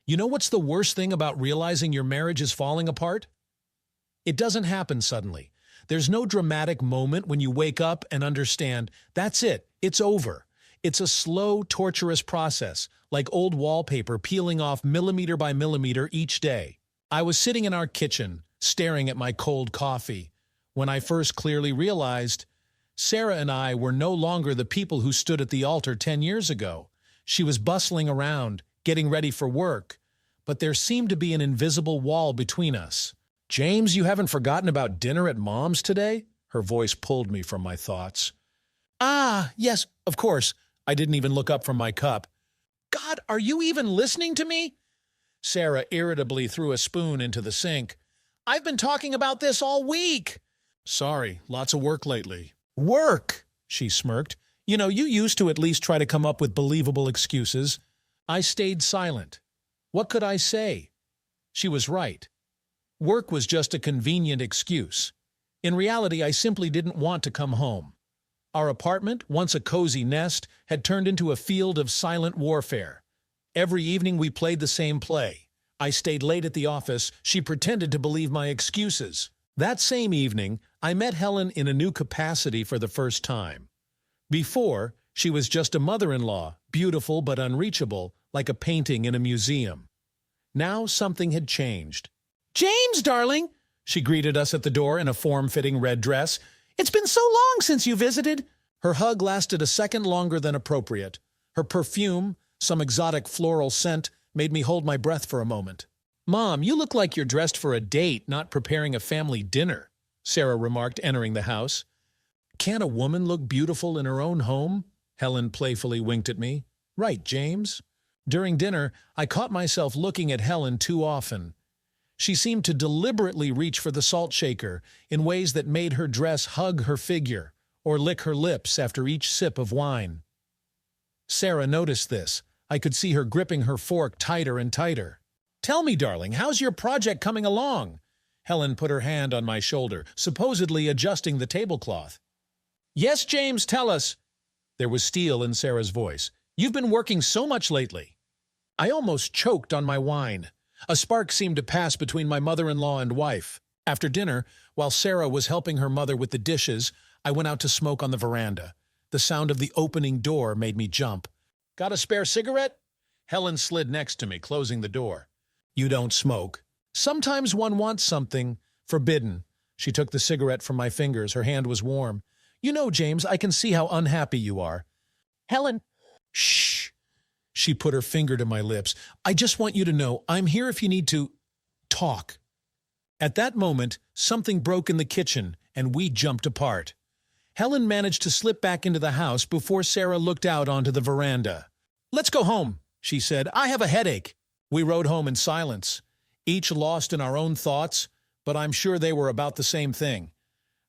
You know what's the worst thing about realizing your marriage is falling apart? It doesn't happen suddenly. There's no dramatic moment when you wake up and understand, that's it, it's over. It's a slow, torturous process, like old wallpaper peeling off millimeter by millimeter each day. I was sitting in our kitchen, staring at my cold coffee, when I first clearly realized Sarah and I were no longer the people who stood at the altar 10 years ago. She was bustling around, getting ready for work, but there seemed to be an invisible wall between us. "James, you haven't forgotten about dinner at Mom's today?" Her voice pulled me from my thoughts. "Ah, yes, of course." I didn't even look up from my cup. "God, are you even listening to me?" Sarah irritably threw a spoon into the sink. "I've been talking about this all week." "Sorry, lots of work lately." "Work?" she smirked. "You know, you used to at least try to come up with believable excuses." I stayed silent. What could I say? She was right. Work was just a convenient excuse. In reality, I simply didn't want to come home. Our apartment, once a cozy nest, had turned into a field of silent warfare. Every evening we played the same play. I stayed late at the office. She pretended to believe my excuses. That same evening, I met Helen in a new capacity for the first time. Before, she was just a mother-in-law, beautiful but unreachable, like a painting in a museum. Now something had changed. "James, darling!" She greeted us at the door in a form-fitting red dress. "It's been so long since you visited." Her hug lasted a second longer than appropriate. Her perfume, some exotic floral scent, made me hold my breath for a moment. "Mom, you look like you're dressed for a date, not preparing a family dinner," Sarah remarked, entering the house. "Can't a woman look beautiful in her own home?" Helen playfully winked at me. "Right, James?" During dinner, I caught myself looking at Helen too often. She seemed to deliberately reach for the salt shaker in ways that made her dress hug her figure or lick her lips after each sip of wine. Sarah noticed this. I could see her gripping her fork tighter and tighter. "Tell me, darling, how's your project coming along?" Helen put her hand on my shoulder, supposedly adjusting the tablecloth. "Yes, James, tell us." There was steel in Sarah's voice. "You've been working so much lately." I almost choked on my wine. A spark seemed to pass between my mother-in-law and wife. After dinner, while Sarah was helping her mother with the dishes, I went out to smoke on the veranda. The sound of the opening door made me jump. "Got a spare cigarette?" Helen slid next to me, closing the door. "You don't smoke." "Sometimes one wants something forbidden." She took the cigarette from my fingers. Her hand was warm. "You know, James, I can see how unhappy you are." "Helen." "Shh." She put her finger to my lips. "I just want you to know I'm here if you need to talk." At that moment, something broke in the kitchen, and we jumped apart. Helen managed to slip back into the house before Sarah looked out onto the veranda. "Let's go home," she said. "I have a headache." We rode home in silence, each lost in our own thoughts, but I'm sure they were about the same thing.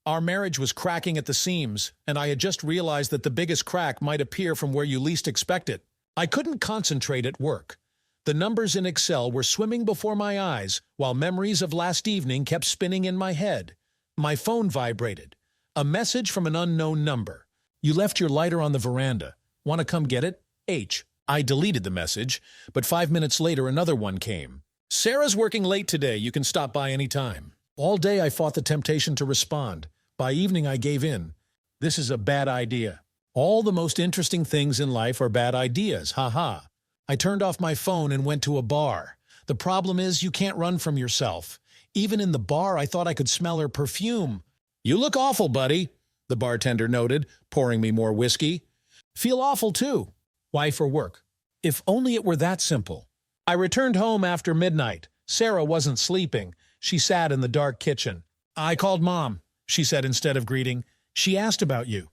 Our marriage was cracking at the seams, and I had just realized that the biggest crack might appear from where you least expect it. I couldn't concentrate at work. The numbers in Excel were swimming before my eyes, while memories of last evening kept spinning in my head. My phone vibrated. A message from an unknown number. "You left your lighter on the veranda. Want to come get it? H." I deleted the message, but 5 minutes later another one came. "Sarah's working late today. You can stop by any time." All day I fought the temptation to respond. By evening I gave in. This is a bad idea. All the most interesting things in life are bad ideas, ha. I turned off my phone and went to a bar. The problem is you can't run from yourself. Even in the bar, I thought I could smell her perfume. "You look awful, buddy," the bartender noted, pouring me more whiskey. "Feel awful, too." Why for work? If only it were that simple. I returned home after midnight. Sarah wasn't sleeping. She sat in the dark kitchen. "I called Mom," she said instead of greeting. "She asked about you."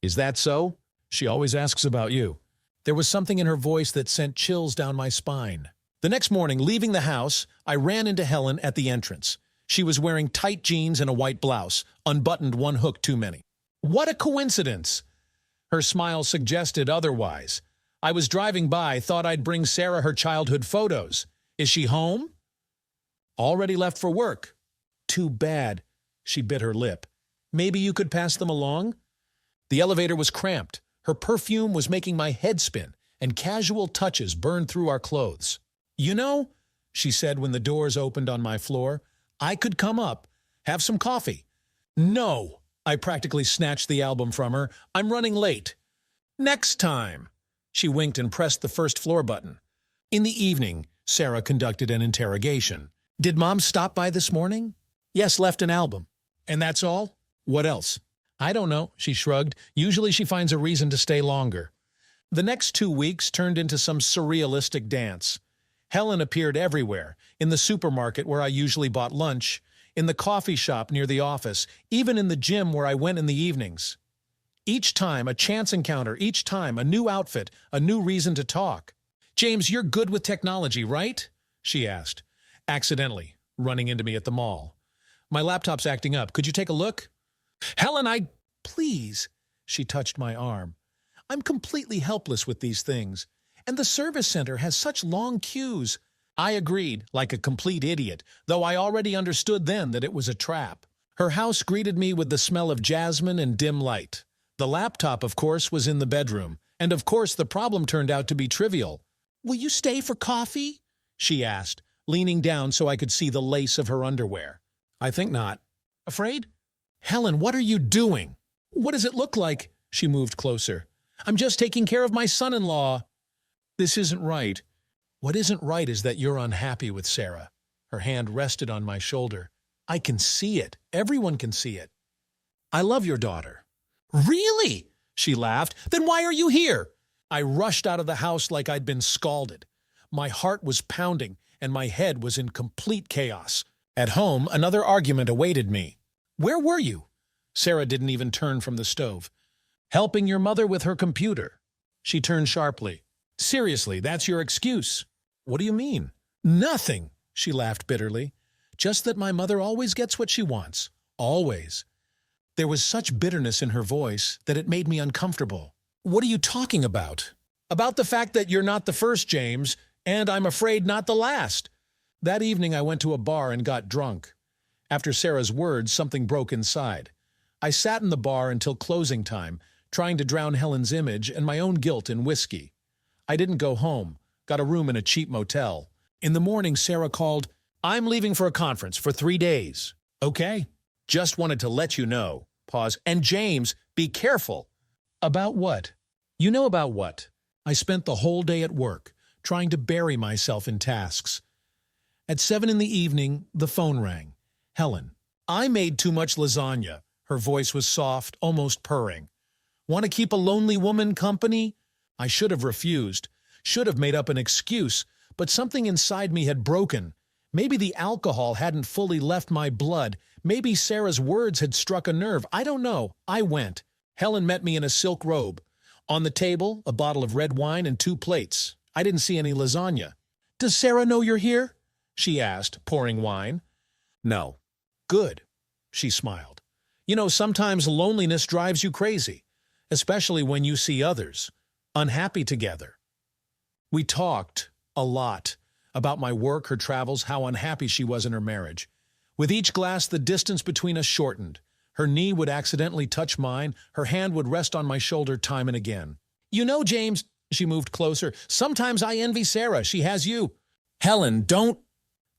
"Is that so?" "She always asks about you." There was something in her voice that sent chills down my spine. The next morning, leaving the house, I ran into Helen at the entrance. She was wearing tight jeans and a white blouse, unbuttoned one hook too many. What a coincidence! Her smile suggested otherwise. I was driving by, thought I'd bring Sarah her childhood photos. "Is she home?" "Already left for work." "Too bad." She bit her lip. "Maybe you could pass them along?" The elevator was cramped. Her perfume was making my head spin, and casual touches burned through our clothes. "You know," she said when the doors opened on my floor, "I could come up, have some coffee." "No!" I practically snatched the album from her. "I'm running late." "Next time." She winked and pressed the first floor button. In the evening, Sarah conducted an interrogation. "Did Mom stop by this morning?" "Yes, left an album." "And that's all?" "What else?" "I don't know," she shrugged. "Usually she finds a reason to stay longer." The next 2 weeks turned into some surrealistic dance. Helen appeared everywhere, in the supermarket where I usually bought lunch, in the coffee shop near the office, even in the gym where I went in the evenings. Each time a chance encounter, each time a new outfit, a new reason to talk. "James, you're good with technology, right?" she asked, accidentally running into me at the mall. "My laptop's acting up. Could you take a look?" "Helen, Please." She touched my arm. "I'm completely helpless with these things. And the service center has such long queues." I agreed, like a complete idiot, though I already understood then that it was a trap. Her house greeted me with the smell of jasmine and dim light. The laptop, of course, was in the bedroom, and of course the problem turned out to be trivial. "Will you stay for coffee?" she asked, leaning down so I could see the lace of her underwear. "I think not." "Afraid?" "Helen, what are you doing?" "What does it look like?" She moved closer. "I'm just taking care of my son-in-law." "This isn't right." "What isn't right is that you're unhappy with Sarah." Her hand rested on my shoulder. "I can see it. Everyone can see it." "I love your daughter." "Really?" she laughed. "Then why are you here?" I rushed out of the house like I'd been scalded. My heart was pounding, and my head was in complete chaos. At home, another argument awaited me. "Where were you?" Sarah didn't even turn from the stove. "Helping your mother with her computer." She turned sharply. "Seriously, that's your excuse?" "What do you mean?" "Nothing," she laughed bitterly. "Just that my mother always gets what she wants. Always." There was such bitterness in her voice that it made me uncomfortable. "What are you talking about?" "About the fact that you're not the first, James, and I'm afraid not the last." That evening I went to a bar and got drunk. After Sarah's words, something broke inside. I sat in the bar until closing time, trying to drown Helen's image and my own guilt in whiskey. I didn't go home, got a room in a cheap motel. In the morning, Sarah called, "I'm leaving for a conference for 3 days." "Okay. Just wanted to let you know." Pause. "And James, be careful." "About what?" "You know about what." I spent the whole day at work, trying to bury myself in tasks. At 7 in the evening, the phone rang. Helen. "I made too much lasagna." Her voice was soft, almost purring. "Want to keep a lonely woman company?" I should have refused, should have made up an excuse, but something inside me had broken. Maybe the alcohol hadn't fully left my blood. Maybe Sarah's words had struck a nerve. I don't know. I went. Helen met me in a silk robe. On the table, a bottle of red wine and 2 plates. I didn't see any lasagna. "Does Sarah know you're here?" she asked, pouring wine. "No." "Good." She smiled. "You know, sometimes loneliness drives you crazy, especially when you see others unhappy together." We talked a lot about my work, her travels, how unhappy she was in her marriage. With each glass, the distance between us shortened. Her knee would accidentally touch mine. Her hand would rest on my shoulder time and again. "You know, James," she moved closer, "sometimes I envy Sarah. She has you." "Helen, don't—"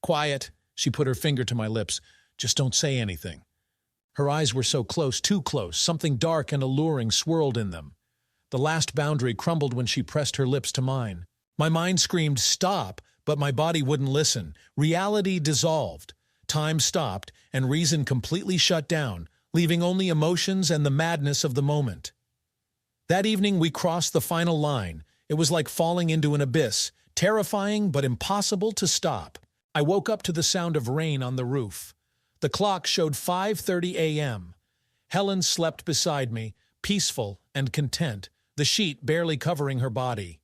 "Quiet." She put her finger to my lips. "Just don't say anything." Her eyes were so close, too close. Something dark and alluring swirled in them. The last boundary crumbled when she pressed her lips to mine. My mind screamed, "Stop," but my body wouldn't listen. Reality dissolved. Time stopped, and reason completely shut down, leaving only emotions and the madness of the moment. That evening we crossed the final line. It was like falling into an abyss, terrifying but impossible to stop. I woke up to the sound of rain on the roof. The clock showed 5:30 a.m. Helen slept beside me, peaceful and content, the sheet barely covering her body.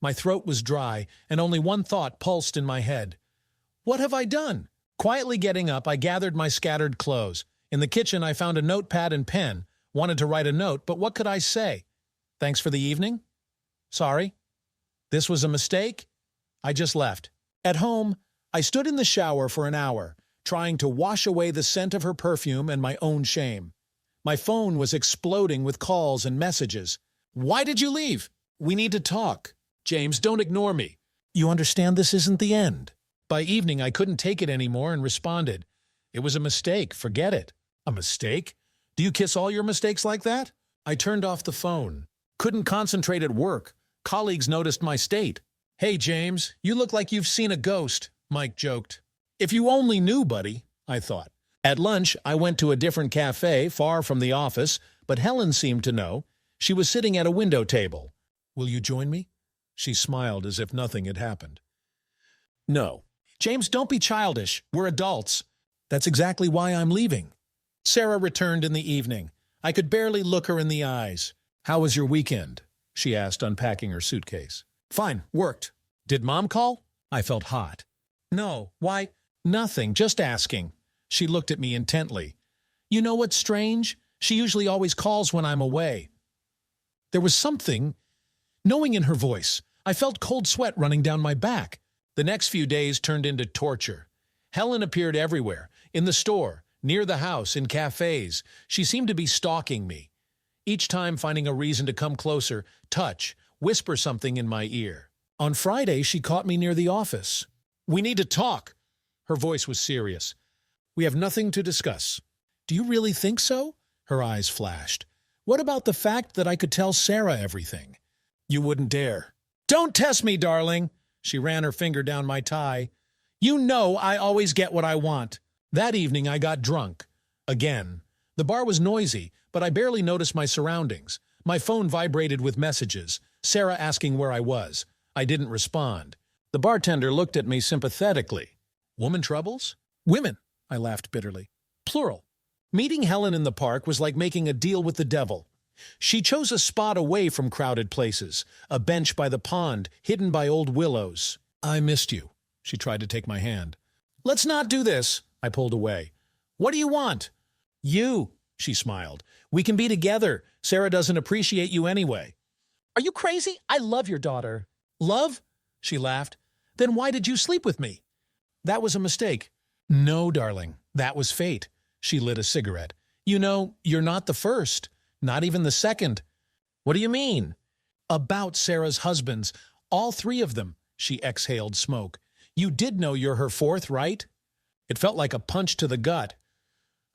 My throat was dry, and only one thought pulsed in my head. What have I done? Quietly getting up, I gathered my scattered clothes. In the kitchen, I found a notepad and pen. Wanted to write a note, but what could I say? Thanks for the evening? Sorry? This was a mistake? I just left. At home, I stood in the shower for an hour, trying to wash away the scent of her perfume and my own shame. My phone was exploding with calls and messages. "Why did you leave?" "We need to talk." "James, don't ignore me." You understand this isn't the end. By evening, I couldn't take it anymore and responded, "It was a mistake, forget it." "A mistake? Do you kiss all your mistakes like that?" I turned off the phone. Couldn't concentrate at work. Colleagues noticed my state. "Hey, James, you look like you've seen a ghost," Mike joked. "If you only knew, buddy," I thought. At lunch, I went to a different cafe, far from the office, but Helen seemed to know. She was sitting at a window table. "Will you join me?" She smiled as if nothing had happened. "No." "James, don't be childish. We're adults." "That's exactly why I'm leaving." Sarah returned in the evening. I could barely look her in the eyes. "How was your weekend?" she asked, unpacking her suitcase. "Fine, worked." "Did Mom call?" I felt hot. "No, why?" "Nothing, just asking." She looked at me intently. "You know what's strange? She usually always calls when I'm away." There was something knowing in her voice. I felt cold sweat running down my back. The next few days turned into torture. Helen appeared everywhere, in the store, near the house, in cafes. She seemed to be stalking me, each time finding a reason to come closer, touch, whisper something in my ear. On Friday, she caught me near the office. "We need to talk." Her voice was serious. "We have nothing to discuss." "Do you really think so?" Her eyes flashed. "What about the fact that I could tell Sarah everything?" "You wouldn't dare." "Don't test me, darling." She ran her finger down my tie. "You know I always get what I want." That evening I got drunk. Again. The bar was noisy, but I barely noticed my surroundings. My phone vibrated with messages, Sarah asking where I was. I didn't respond. The bartender looked at me sympathetically. "Woman troubles?" "Women," I laughed bitterly. "Plural." Meeting Helen in the park was like making a deal with the devil. She chose a spot away from crowded places, a bench by the pond, hidden by old willows. "I missed you." She tried to take my hand. "Let's not do this." I pulled away. "What do you want?" "You," she smiled. "We can be together. Sarah doesn't appreciate you anyway." "Are you crazy? I love your daughter." "Love?" She laughed. "Then why did you sleep with me?" "That was a mistake." "No, darling, that was fate." She lit a cigarette. "You know, you're not the first. Not even the second." "What do you mean?" "About Sarah's husbands. All three of them." She exhaled smoke. "You did know you're her fourth, right?" It felt like a punch to the gut.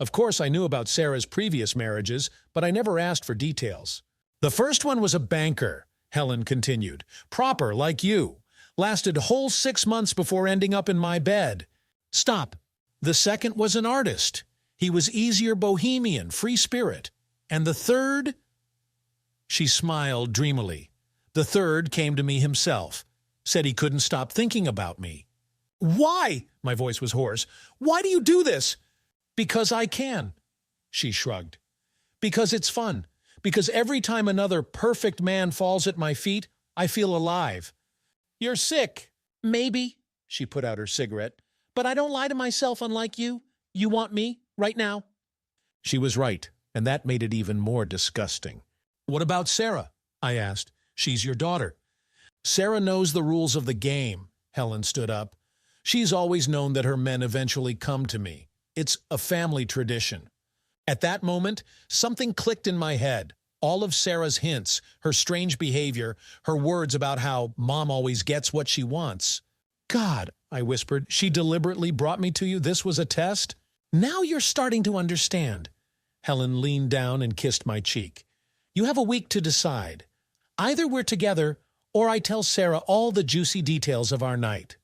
Of course, I knew about Sarah's previous marriages, but I never asked for details. "The first one was a banker," Helen continued. "Proper, like you. Lasted whole 6 months before ending up in my bed." "Stop." "The second was an artist. He was easier bohemian, free spirit. And the third?" She smiled dreamily. "The third came to me himself. Said he couldn't stop thinking about me." "Why?" My voice was hoarse. "Why do you do this?" "Because I can." She shrugged. "Because it's fun. Because every time another perfect man falls at my feet, I feel alive." "You're sick." "Maybe." She put out her cigarette. "But I don't lie to myself unlike you. You want me, right now." She was right, and that made it even more disgusting. "What about Sarah?" I asked. "She's your daughter." "Sarah knows the rules of the game." Helen stood up. "She's always known that her men eventually come to me. It's a family tradition." At that moment, something clicked in my head. All of Sarah's hints, her strange behavior, her words about how Mom always gets what she wants. "God," I whispered, "she deliberately brought me to you. This was a test?" "Now you're starting to understand." Helen leaned down and kissed my cheek. "You have a week to decide. Either we're together, or I tell Sarah all the juicy details of our night."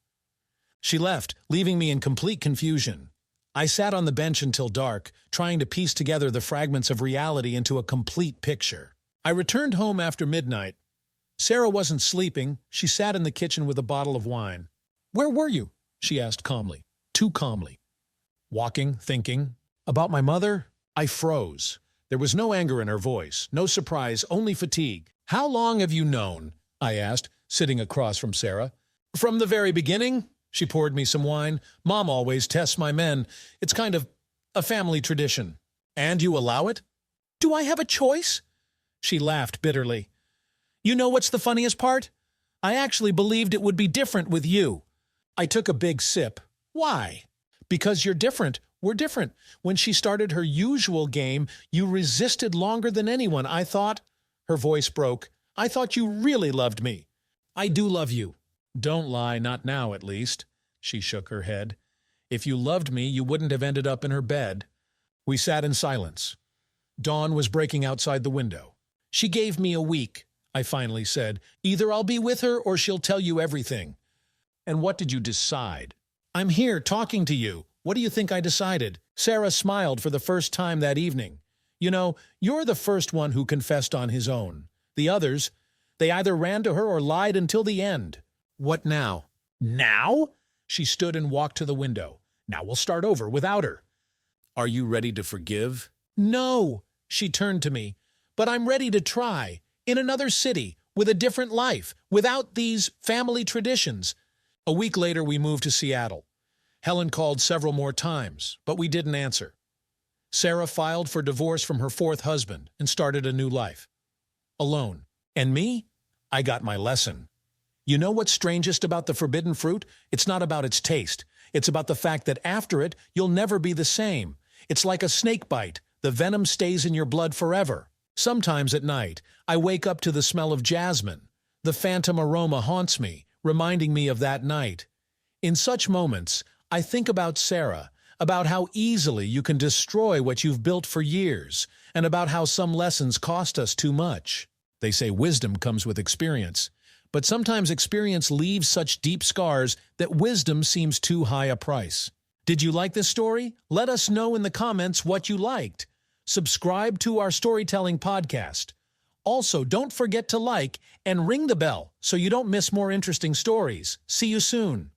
She left, leaving me in complete confusion. I sat on the bench until dark, trying to piece together the fragments of reality into a complete picture. I returned home after midnight. Sarah wasn't sleeping. She sat in the kitchen with a bottle of wine. "Where were you?" she asked calmly, too calmly. "Walking, thinking. About my mother?" I froze. There was no anger in her voice, no surprise, only fatigue. "How long have you known?" I asked, sitting across from Sarah. "From the very beginning." She poured me some wine. "Mom always tests my men. It's kind of a family tradition." "And you allow it?" "Do I have a choice?" She laughed bitterly. "You know what's the funniest part? I actually believed it would be different with you." I took a big sip. "Why?" "Because you're different. We're different. When she started her usual game, you resisted longer than anyone. I thought—" Her voice broke. "I thought you really loved me." "I do love you." Don't lie, not now at least. She shook her head. If you loved me, you wouldn't have ended up in her bed. We sat in silence. Dawn was breaking outside the window. She gave me a week, I finally said. Either I'll be with her or she'll tell you everything. And what did you decide? I'm here talking to you. What do you think I decided? Sarah smiled for the first time that evening. You know, you're the first one who confessed on his own. The others, they either ran to her or lied until the end. What now? Now? She stood and walked to the window. Now we'll start over without her. Are you ready to forgive? No, she turned to me. But I'm ready to try. In another city, with a different life, without these family traditions. A week later, we moved to Seattle. Helen called several more times, but we didn't answer. Sarah filed for divorce from her fourth husband and started a new life. Alone. And me? I got my lesson. You know what's strangest about the forbidden fruit? It's not about its taste. It's about the fact that after it, you'll never be the same. It's like a snake bite. The venom stays in your blood forever. Sometimes at night, I wake up to the smell of jasmine. The phantom aroma haunts me, reminding me of that night. In such moments, I think about Sarah, about how easily you can destroy what you've built for years, and about how some lessons cost us too much. They say wisdom comes with experience, but sometimes experience leaves such deep scars that wisdom seems too high a price. Did you like this story? Let us know in the comments what you liked. Subscribe to our storytelling podcast. Also, don't forget to like and ring the bell so you don't miss more interesting stories. See you soon.